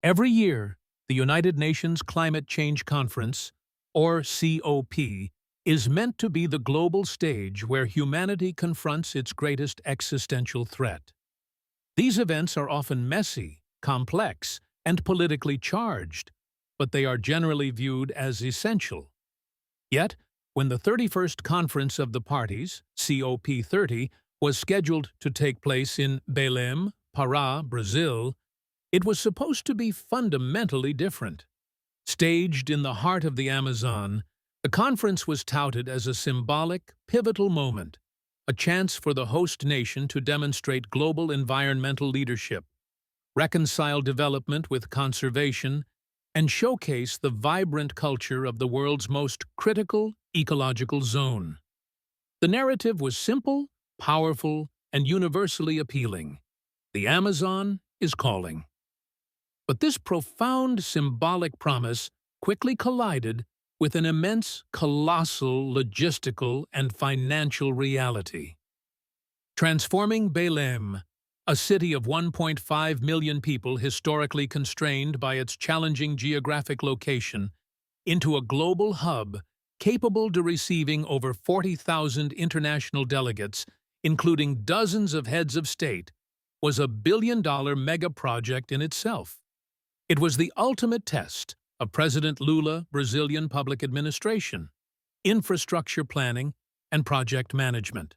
Every year, the United Nations Climate Change Conference, or COP, is meant to be the global stage where humanity confronts its greatest existential threat. These events are often messy, complex, and politically charged, but they are generally viewed as essential. Yet, when the 31st Conference of the Parties, COP30, was scheduled to take place in Belém, Pará, Brazil, it was supposed to be fundamentally different. Staged in the heart of the Amazon, the conference was touted as a symbolic, pivotal moment, a chance for the host nation to demonstrate global environmental leadership, reconcile development with conservation, and showcase the vibrant culture of the world's most critical ecological zone. The narrative was simple, powerful, and universally appealing. The Amazon is calling. But this profound symbolic promise quickly collided with an immense, colossal logistical and financial reality. Transforming Belém, a city of 1.5 million people historically constrained by its challenging geographic location, into a global hub capable of receiving over 40,000 international delegates, including dozens of heads of state, was a billion-dollar mega-project in itself. It was the ultimate test of President Lula's Brazilian public administration, infrastructure planning, and project management.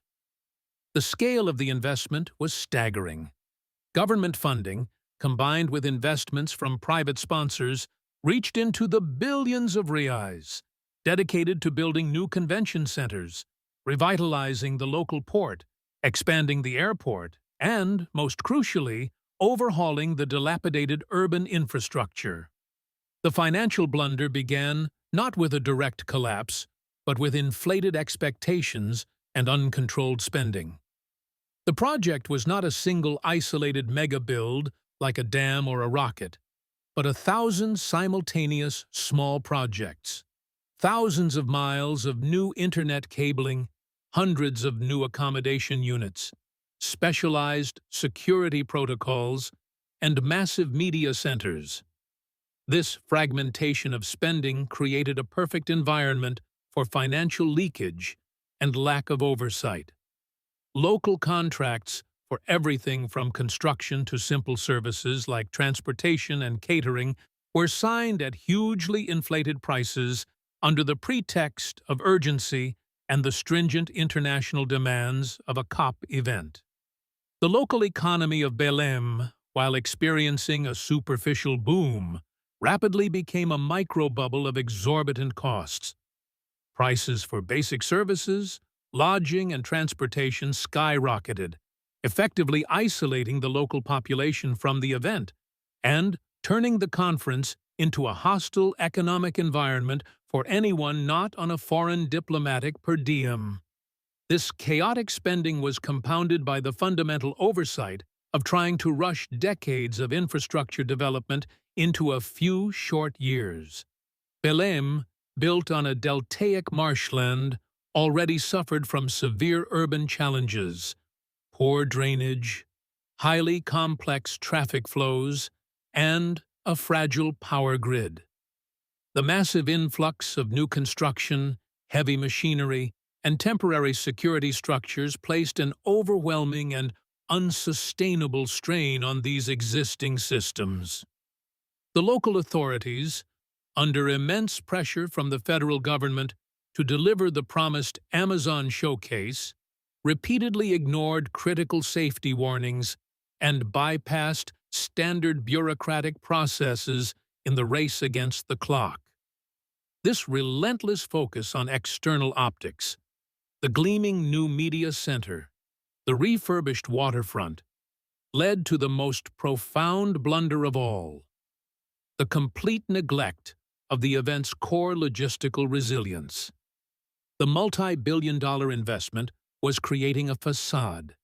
The scale of the investment was staggering. Government funding, combined with investments from private sponsors, reached into the billions of reais, dedicated to building new convention centers, revitalizing the local port, expanding the airport, and, most crucially, overhauling the dilapidated urban infrastructure. The financial blunder began not with a direct collapse, but with inflated expectations and uncontrolled spending. The project was not a single isolated mega-build like a dam or a rocket, but 1,000 simultaneous small projects. Thousands of miles of new internet cabling, hundreds of new accommodation units, specialized security protocols, and massive media centers. This fragmentation of spending created a perfect environment for financial leakage and lack of oversight. Local contracts for everything from construction to simple services like transportation and catering were signed at hugely inflated prices under the pretext of urgency and the stringent international demands of a COP event. The local economy of Belém, while experiencing a superficial boom, rapidly became a microbubble of exorbitant costs. Prices for basic services, lodging, and transportation skyrocketed, effectively isolating the local population from the event and turning the conference into a hostile economic environment for anyone not on a foreign diplomatic per diem. This chaotic spending was compounded by the fundamental oversight of trying to rush decades of infrastructure development into a few short years. Belém, built on a deltaic marshland, already suffered from severe urban challenges, poor drainage, highly complex traffic flows, and a fragile power grid. The massive influx of new construction, heavy machinery, and temporary security structures placed an overwhelming and unsustainable strain on these existing systems. The local authorities, under immense pressure from the federal government to deliver the promised Amazon showcase, repeatedly ignored critical safety warnings and bypassed standard bureaucratic processes in the race against the clock. This relentless focus on external optics, the gleaming new media center, the refurbished waterfront, led to the most profound blunder of all: the complete neglect of the event's core logistical resilience. The multi-billion-dollar investment was creating a facade,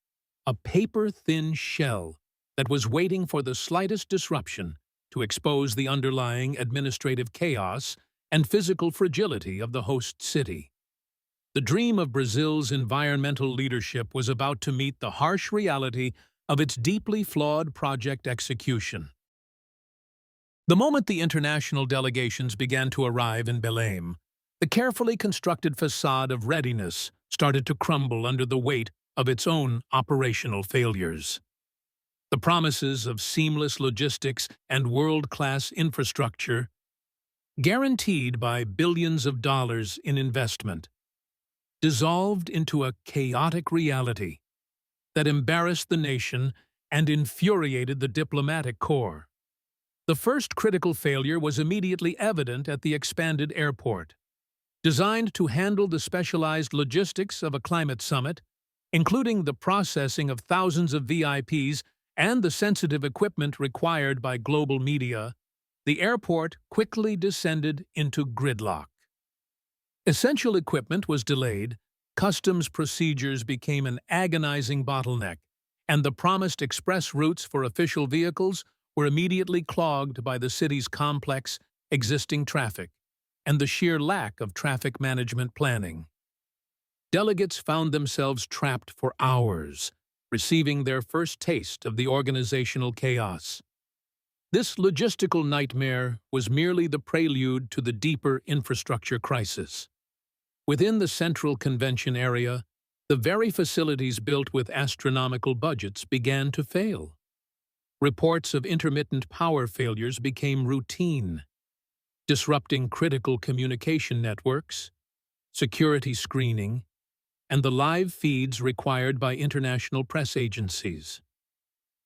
a paper-thin shell that was waiting for the slightest disruption to expose the underlying administrative chaos and physical fragility of the host city. The dream of Brazil's environmental leadership was about to meet the harsh reality of its deeply flawed project execution. The moment the international delegations began to arrive in Belém, the carefully constructed facade of readiness started to crumble under the weight of its own operational failures. The promises of seamless logistics and world-class infrastructure, guaranteed by billions of dollars in investment, dissolved into a chaotic reality that embarrassed the nation and infuriated the diplomatic corps. The first critical failure was immediately evident at the expanded airport. Designed to handle the specialized logistics of a climate summit, including the processing of thousands of VIPs and the sensitive equipment required by global media, the airport quickly descended into gridlock. Essential equipment was delayed, customs procedures became an agonizing bottleneck, and the promised express routes for official vehicles were immediately clogged by the city's complex, existing traffic and the sheer lack of traffic management planning. Delegates found themselves trapped for hours, receiving their first taste of the organizational chaos. This logistical nightmare was merely the prelude to the deeper infrastructure crisis. Within the central convention area, the very facilities built with astronomical budgets began to fail. Reports of intermittent power failures became routine, disrupting critical communication networks, security screening, and the live feeds required by international press agencies.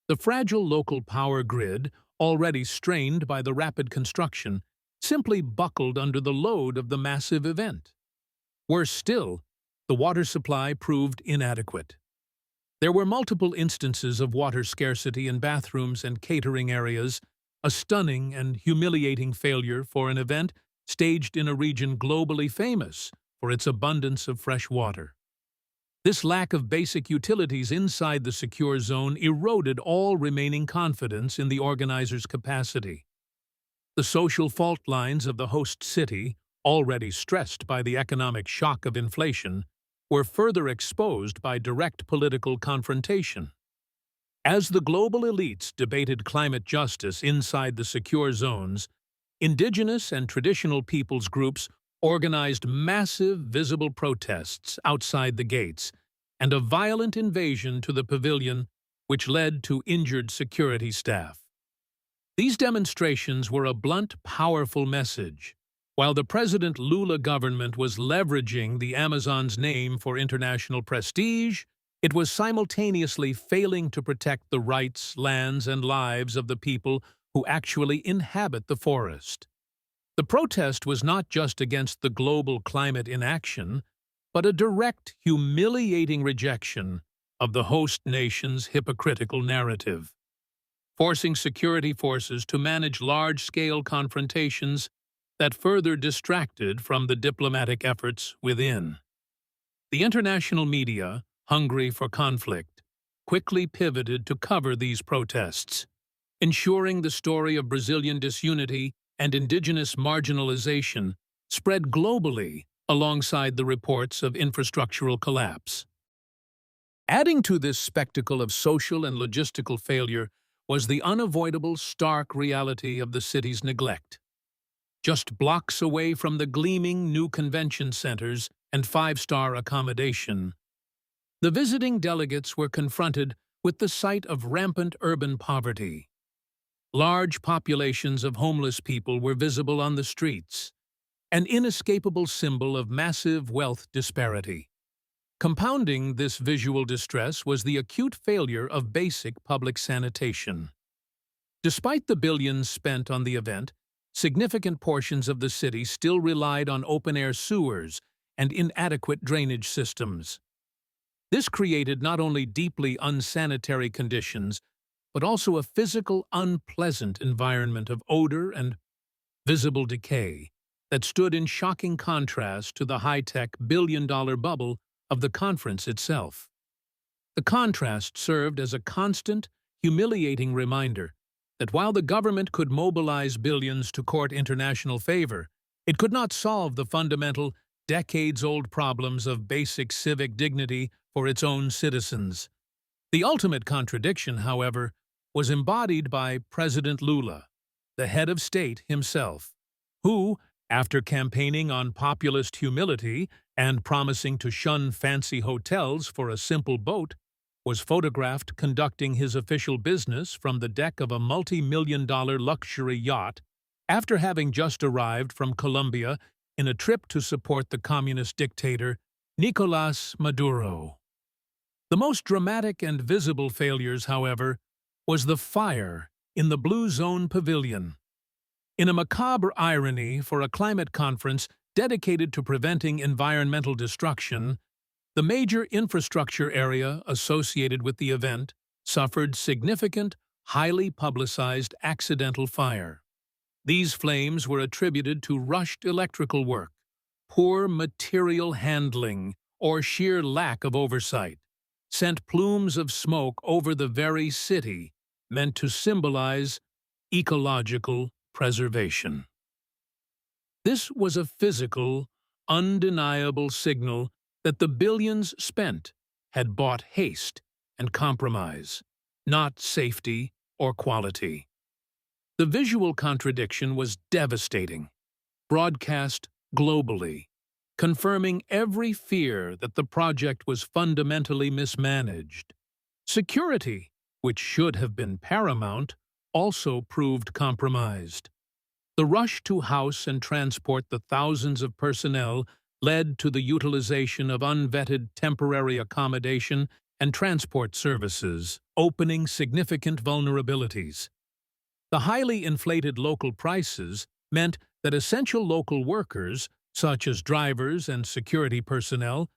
The fragile local power grid, already strained by the rapid construction, simply buckled under the load of the massive event. Worse still, the water supply proved inadequate. There were multiple instances of water scarcity in bathrooms and catering areas, a stunning and humiliating failure for an event staged in a region globally famous for its abundance of fresh water. This lack of basic utilities inside the secure zone eroded all remaining confidence in the organizers' capacity. The social fault lines of the host city, already stressed by the economic shock of inflation, were further exposed by direct political confrontation. As the global elites debated climate justice inside the secure zones, indigenous and traditional peoples groups organized massive visible protests outside the gates and a violent invasion to the pavilion which led to injured security staff. These demonstrations were a blunt, powerful message. While the President Lula government was leveraging the Amazon's name for international prestige, it was simultaneously failing to protect the rights, lands, and lives of the people who actually inhabit the forest. The protest was not just against the global climate inaction, but a direct, humiliating rejection of the host nation's hypocritical narrative, forcing security forces to manage large-scale confrontations that further distracted from the diplomatic efforts within. The international media, hungry for conflict, quickly pivoted to cover these protests, ensuring the story of Brazilian disunity and indigenous marginalization spread globally alongside the reports of infrastructural collapse. Adding to this spectacle of social and logistical failure was the unavoidable stark reality of the city's neglect. Just blocks away from the gleaming new convention centers and five-star accommodation, the visiting delegates were confronted with the sight of rampant urban poverty. Large populations of homeless people were visible on the streets, an inescapable symbol of massive wealth disparity. Compounding this visual distress was the acute failure of basic public sanitation. Despite the billions spent on the event, significant portions of the city still relied on open-air sewers and inadequate drainage systems. This created not only deeply unsanitary conditions, but also a physical, unpleasant environment of odor and visible decay that stood in shocking contrast to the high-tech billion-dollar bubble of the conference itself. The contrast served as a constant, humiliating reminder that while the government could mobilize billions to court international favor, it could not solve the fundamental, decades-old problems of basic civic dignity for its own citizens. The ultimate contradiction, however, was embodied by President Lula. the head of state himself, who, after campaigning on populist humility and promising to shun fancy hotels for a simple boat, was photographed conducting his official business from the deck of a multi-million-dollar luxury yacht after having just arrived from Colombia in a trip to support the communist dictator Nicolás Maduro. The most dramatic and visible failures, however, was the fire in the Blue Zone Pavilion. In a macabre irony for a climate conference dedicated to preventing environmental destruction, the major infrastructure area associated with the event suffered significant, highly publicized accidental fire. These flames were attributed to rushed electrical work, poor material handling, or sheer lack of oversight, sent plumes of smoke over the very city meant to symbolize ecological preservation. This was a physical, undeniable signal that the billions spent had bought haste and compromise, not safety or quality. The visual contradiction was devastating, broadcast globally, confirming every fear that the project was fundamentally mismanaged. Security, which should have been paramount, also proved compromised. The rush to house and transport the thousands of personnel led to the utilization of unvetted temporary accommodation and transport services, opening significant vulnerabilities. The highly inflated local prices meant that essential local workers, such as drivers and security personnel,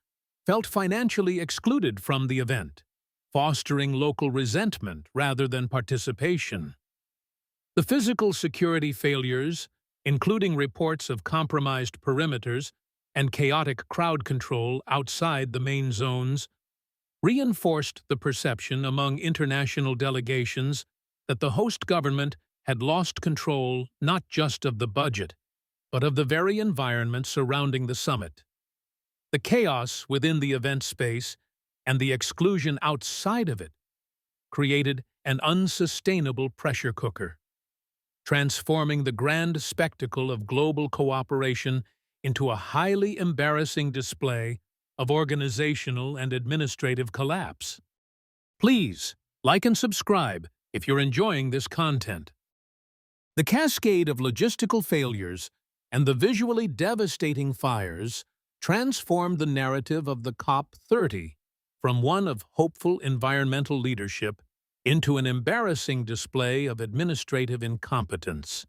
felt financially excluded from the event, fostering local resentment rather than participation. The physical security failures, including reports of compromised perimeters and chaotic crowd control outside the main zones, reinforced the perception among international delegations that the host government had lost control not just of the budget, but of the very environment surrounding the summit. The chaos within the event space and the exclusion outside of it created an unsustainable pressure cooker, transforming the grand spectacle of global cooperation into a highly embarrassing display of organizational and administrative collapse. Please like and subscribe if you're enjoying this content. The cascade of logistical failures and the visually devastating fires transformed the narrative of the COP30 from one of hopeful environmental leadership into an embarrassing display of administrative incompetence.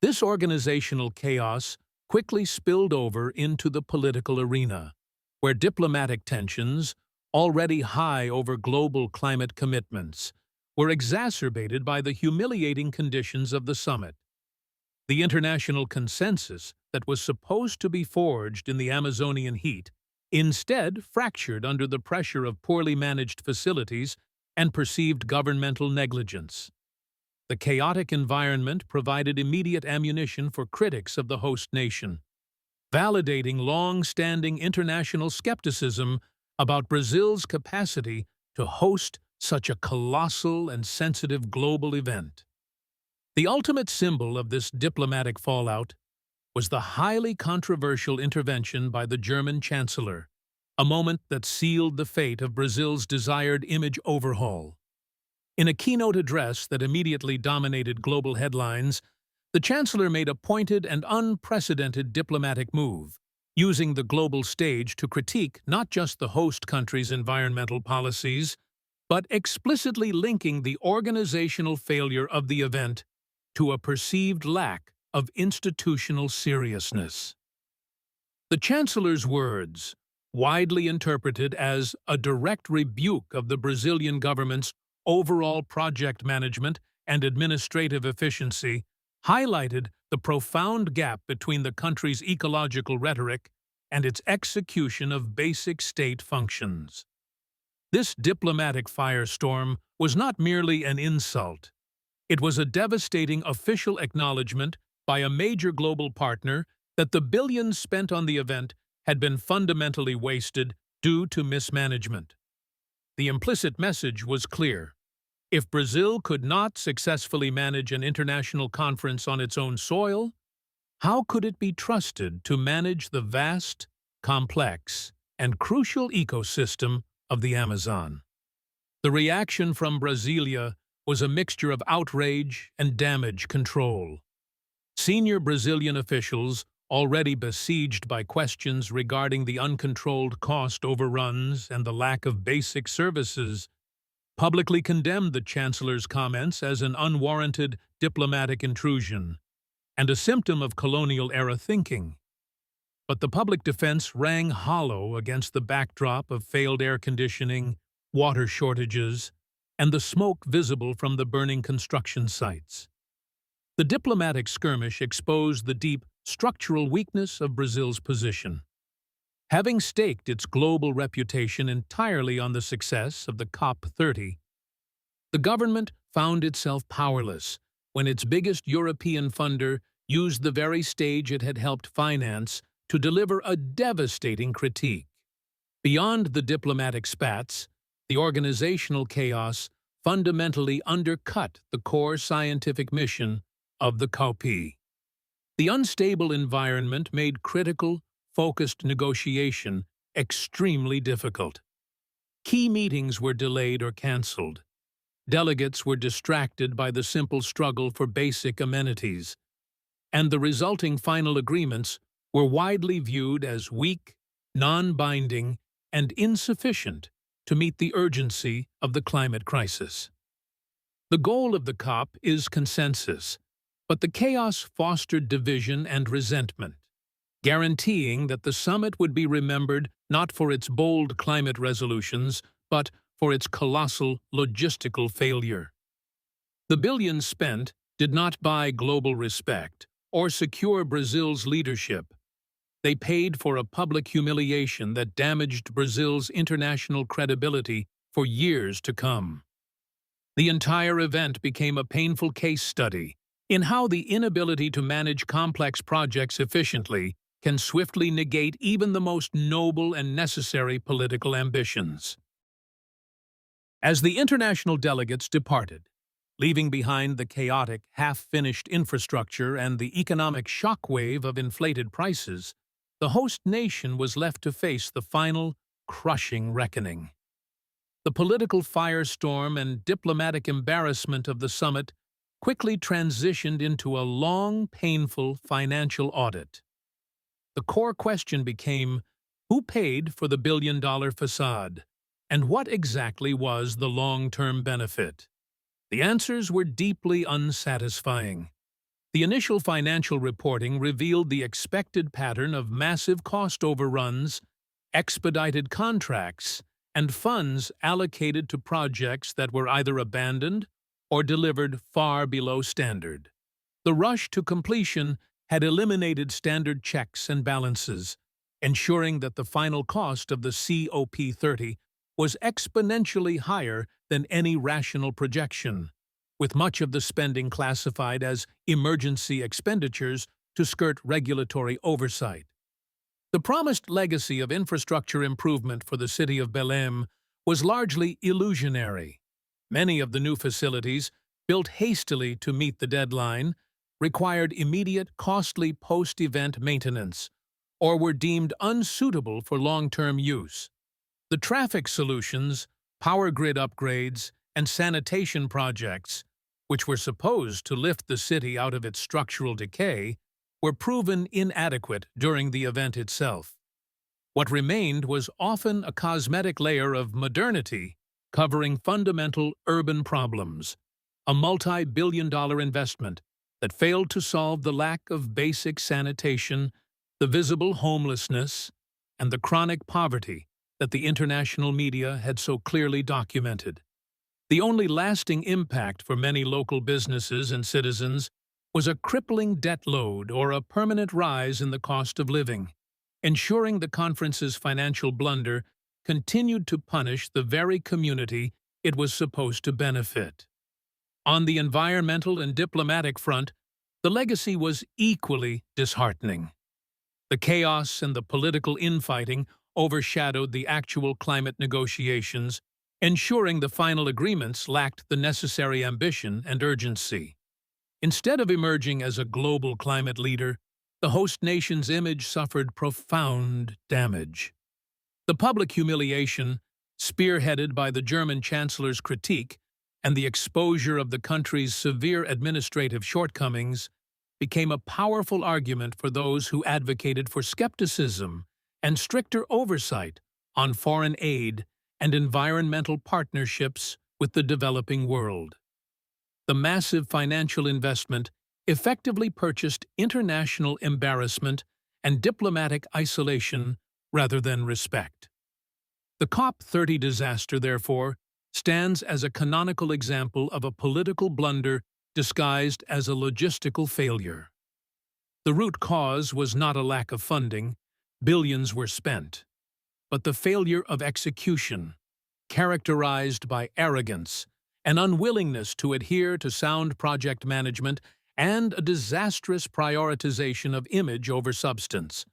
This organizational chaos quickly spilled over into the political arena, where diplomatic tensions, already high over global climate commitments, were exacerbated by the humiliating conditions of the summit. The international consensus that was supposed to be forged in the Amazonian heat instead fractured under the pressure of poorly managed facilities and perceived governmental negligence. The chaotic environment provided immediate ammunition for critics of the host nation, validating long-standing international skepticism about Brazil's capacity to host such a colossal and sensitive global event. The ultimate symbol of this diplomatic fallout was the highly controversial intervention by the German Chancellor, a moment that sealed the fate of Brazil's desired image overhaul. In a keynote address that immediately dominated global headlines, the Chancellor made a pointed and unprecedented diplomatic move, using the global stage to critique not just the host country's environmental policies, but explicitly linking the organizational failure of the event to a perceived lack of institutional seriousness. The Chancellor's words, widely interpreted as a direct rebuke of the Brazilian government's overall project management and administrative efficiency, highlighted the profound gap between the country's ecological rhetoric and its execution of basic state functions. This diplomatic firestorm was not merely an insult. It was a devastating official acknowledgement by a major global partner that the billions spent on the event had been fundamentally wasted due to mismanagement. The implicit message was clear. If Brazil could not successfully manage an international conference on its own soil, how could it be trusted to manage the vast, complex, and crucial ecosystem of the Amazon? The reaction from Brasilia was a mixture of outrage and damage control. Senior Brazilian officials, already besieged by questions regarding the uncontrolled cost overruns and the lack of basic services, publicly condemned the Chancellor's comments as an unwarranted diplomatic intrusion and a symptom of colonial-era thinking. But the public defense rang hollow against the backdrop of failed air conditioning, water shortages, and the smoke visible from the burning construction sites. The diplomatic skirmish exposed the deep structural weakness of Brazil's position. Having staked its global reputation entirely on the success of the COP30, the government found itself powerless when its biggest European funder used the very stage it had helped finance to deliver a devastating critique. Beyond the diplomatic spats, the organizational chaos fundamentally undercut the core scientific mission of the COP. The unstable environment made critical, focused negotiation extremely difficult. Key meetings were delayed or cancelled. Delegates were distracted by the simple struggle for basic amenities, and the resulting final agreements were widely viewed as weak, non-binding, and insufficient to meet the urgency of the climate crisis. The goal of the COP is consensus, but the chaos fostered division and resentment, guaranteeing that the summit would be remembered not for its bold climate resolutions, but for its colossal logistical failure. The billions spent did not buy global respect or secure Brazil's leadership. They paid for a public humiliation that damaged Brazil's international credibility for years to come. The entire event became a painful case study in how the inability to manage complex projects efficiently can swiftly negate even the most noble and necessary political ambitions. As the international delegates departed, leaving behind the chaotic, half-finished infrastructure and the economic shockwave of inflated prices, the host nation was left to face the final, crushing reckoning. The political firestorm and diplomatic embarrassment of the summit quickly transitioned into a long, painful financial audit. The core question became, who paid for the billion-dollar facade, and what exactly was the long-term benefit? The answers were deeply unsatisfying. The initial financial reporting revealed the expected pattern of massive cost overruns, expedited contracts, and funds allocated to projects that were either abandoned or delivered far below standard. The rush to completion had eliminated standard checks and balances, ensuring that the final cost of the COP30 was exponentially higher than any rational projection, with much of the spending classified as emergency expenditures to skirt regulatory oversight. The promised legacy of infrastructure improvement for the city of Belém was largely illusionary. Many of the new facilities, built hastily to meet the deadline, required immediate, costly post-event maintenance, or were deemed unsuitable for long-term use. The traffic solutions, power grid upgrades, and sanitation projects, which were supposed to lift the city out of its structural decay, were proven inadequate during the event itself. What remained was often a cosmetic layer of modernity covering fundamental urban problems, a multi-billion-dollar investment that failed to solve the lack of basic sanitation, the visible homelessness, and the chronic poverty that the international media had so clearly documented. The only lasting impact for many local businesses and citizens was a crippling debt load or a permanent rise in the cost of living, ensuring the conference's financial blunder continued to punish the very community it was supposed to benefit. On the environmental and diplomatic front, the legacy was equally disheartening. The chaos and the political infighting overshadowed the actual climate negotiations, ensuring the final agreements lacked the necessary ambition and urgency. Instead of emerging as a global climate leader, the host nation's image suffered profound damage. The public humiliation, spearheaded by the German Chancellor's critique and the exposure of the country's severe administrative shortcomings, became a powerful argument for those who advocated for skepticism and stricter oversight on foreign aid and environmental partnerships with the developing world. The massive financial investment effectively purchased international embarrassment and diplomatic isolation rather than respect. The COP30 disaster, therefore, stands as a canonical example of a political blunder disguised as a logistical failure. The root cause was not a lack of funding, billions were spent, but the failure of execution, characterized by arrogance, an unwillingness to adhere to sound project management, and a disastrous prioritization of image over substance.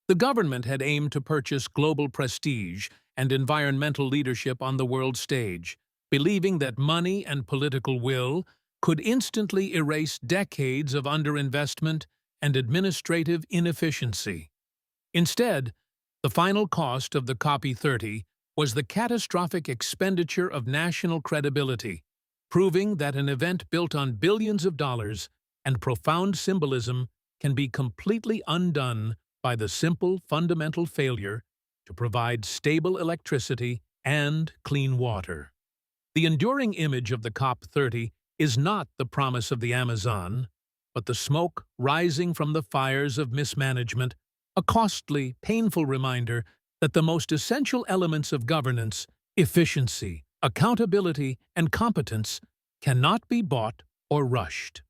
The government had aimed to purchase global prestige and environmental leadership on the world stage, believing that money and political will could instantly erase decades of underinvestment and administrative inefficiency. Instead, the final cost of the COP30 was the catastrophic expenditure of national credibility, proving that an event built on billions of dollars and profound symbolism can be completely undone by the simple fundamental failure to provide stable electricity and clean water. The enduring image of the COP30 is not the promise of the Amazon, but the smoke rising from the fires of mismanagement, a costly, painful reminder that the most essential elements of governance, efficiency, accountability, and competence, cannot be bought or rushed.